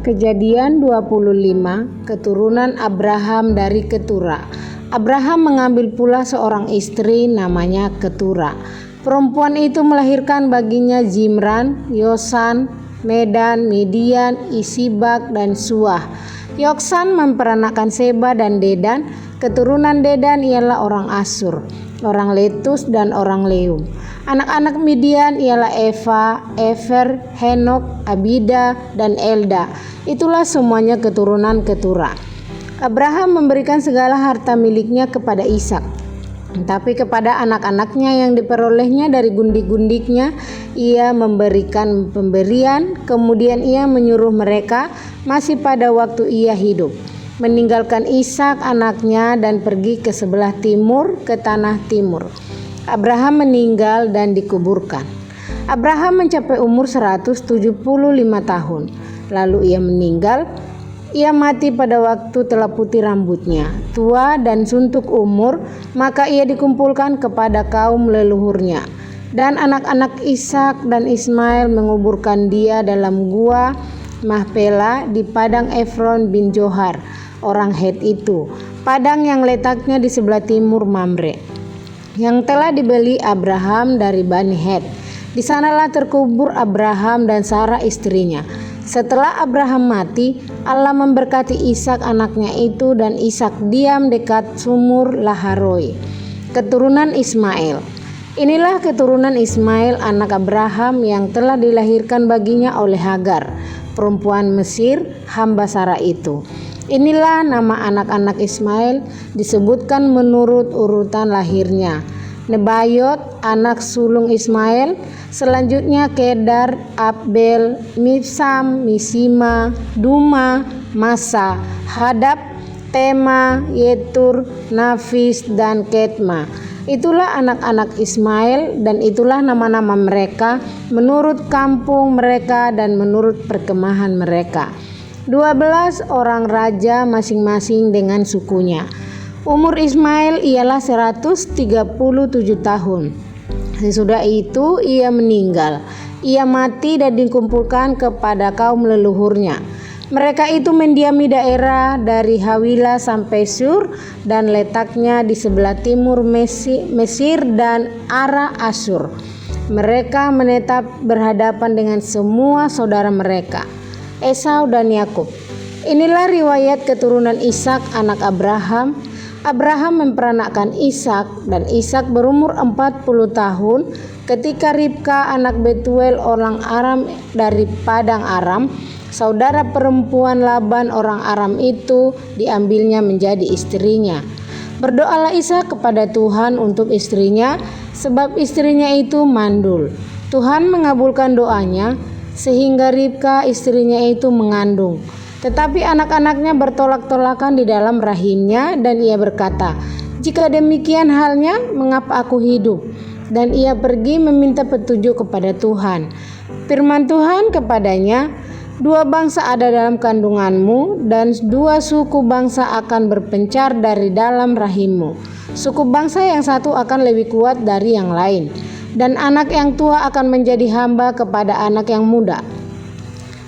Kejadian 25, keturunan Abraham dari Ketura. Abraham mengambil pula seorang istri namanya Ketura. Perempuan itu melahirkan baginya Zimran, Yoksan, Medan, Midian, Isibak, dan Suah. Yoksan memperanakkan Seba dan Dedan. Keturunan Dedan ialah orang Asur, orang Letus, dan orang Leum. Anak-anak Midian ialah Eva, Efer, Henok, Abida, dan Elda. Itulah semuanya keturunan Ketura. Abraham memberikan segala harta miliknya kepada Ishak. Tapi kepada anak-anaknya yang diperolehnya dari gundik-gundiknya, ia memberikan pemberian. Kemudian ia menyuruh mereka masih pada waktu ia hidup, meninggalkan Ishak anaknya dan pergi ke sebelah timur, ke tanah timur. Abraham meninggal dan dikuburkan. Abraham mencapai umur 175 tahun. Lalu ia meninggal. Ia mati pada waktu telah putih rambutnya, tua dan suntuk umur, maka ia dikumpulkan kepada kaum leluhurnya. Dan anak-anak Ishak dan Ismail menguburkan dia dalam gua Mahpela di padang Efron bin Johar, orang Het itu, padang yang letaknya di sebelah timur Mamre, yang telah dibeli Abraham dari Bani Het. Di sanalah terkubur Abraham dan Sarah istrinya. Setelah Abraham mati, Allah memberkati Ishak anaknya itu, dan Ishak diam dekat sumur Laharoi. Keturunan Ismail. Inilah keturunan Ismail anak Abraham yang telah dilahirkan baginya oleh Hagar, perempuan Mesir, hamba Sarah itu. Inilah nama anak-anak Ismail disebutkan menurut urutan lahirnya. Nebayot, anak sulung Ismail, selanjutnya Kedar, Abel, Mibsam, Misima, Duma, Masa, Hadab, Tema, Yetur, Nafis, dan Ketma. Itulah anak-anak Ismail, dan itulah nama-nama mereka menurut kampung mereka dan menurut perkemahan mereka. 12 orang raja masing-masing dengan sukunya. Umur Ismail ialah 137 tahun. Sesudah itu ia meninggal. Ia mati dan dikumpulkan kepada kaum leluhurnya. Mereka itu mendiami daerah dari Hawila sampai Sur dan letaknya di sebelah timur Mesir dan arah Asur. Mereka menetap berhadapan dengan semua saudara mereka, Esau dan Yakub. Inilah riwayat keturunan Ishak anak Abraham. Abraham memperanakkan Ishak, dan Ishak berumur 40 tahun ketika Ribka anak Betuel orang Aram dari Padang Aram, saudara perempuan Laban orang Aram itu, diambilnya menjadi istrinya. Berdoalah Ishak kepada Tuhan untuk istrinya, sebab istrinya itu mandul. Tuhan mengabulkan doanya, sehingga Ribka istrinya itu mengandung. Tetapi anak-anaknya bertolak-tolakan di dalam rahimnya, dan ia berkata, "Jika demikian halnya, mengapa aku hidup?" Dan ia pergi meminta petunjuk kepada Tuhan. Firman Tuhan kepadanya, "2 bangsa ada dalam kandunganmu, dan 2 suku bangsa akan berpencar dari dalam rahimmu. Suku bangsa yang satu akan lebih kuat dari yang lain, dan anak yang tua akan menjadi hamba kepada anak yang muda."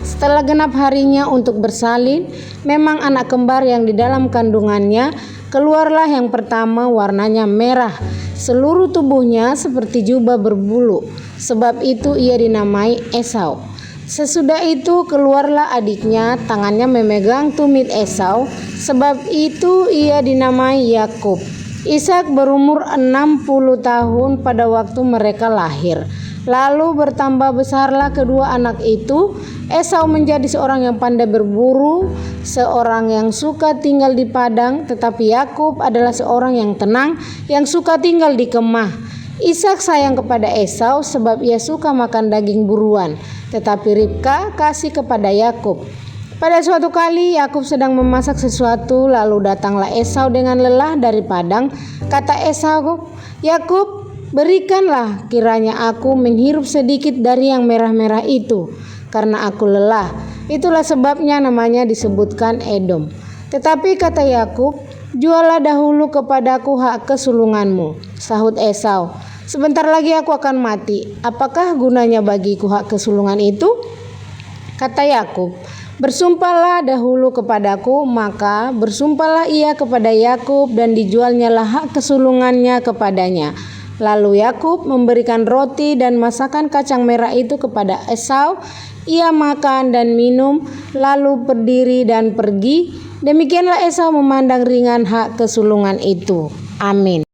Setelah genap harinya untuk bersalin, memang anak kembar yang di dalam kandungannya, keluarlah yang pertama warnanya merah, seluruh tubuhnya seperti jubah berbulu, sebab itu ia dinamai Esau. Sesudah itu keluarlah adiknya, tangannya memegang tumit Esau, sebab itu ia dinamai Yakub. Ishak berumur 60 tahun pada waktu mereka lahir. Lalu bertambah besarlah kedua anak itu. Esau menjadi seorang yang pandai berburu, seorang yang suka tinggal di padang, tetapi Yakub adalah seorang yang tenang, yang suka tinggal di kemah. Ishak sayang kepada Esau sebab ia suka makan daging buruan, tetapi Ribka kasih kepada Yakub. Pada suatu kali Yakub sedang memasak sesuatu, lalu datanglah Esau dengan lelah dari padang. Kata Esau, "Yakub, berikanlah kiranya aku menghirup sedikit dari yang merah-merah itu, karena aku lelah." Itulah sebabnya namanya disebutkan Edom. Tetapi kata Yakub, "Juallah dahulu kepadaku hak kesulunganmu." Sahut Esau, "Sebentar lagi aku akan mati. Apakah gunanya bagiku hak kesulungan itu?" Kata Yakub, Bersumpahlah dahulu kepadaku, maka bersumpahlah ia kepada Yakub dan dijualnyalah hak kesulungannya kepadanya. Lalu Yakub memberikan roti dan masakan kacang merah itu kepada Esau. Ia makan dan minum, lalu berdiri dan pergi. Demikianlah Esau memandang ringan hak kesulungan itu. Amin.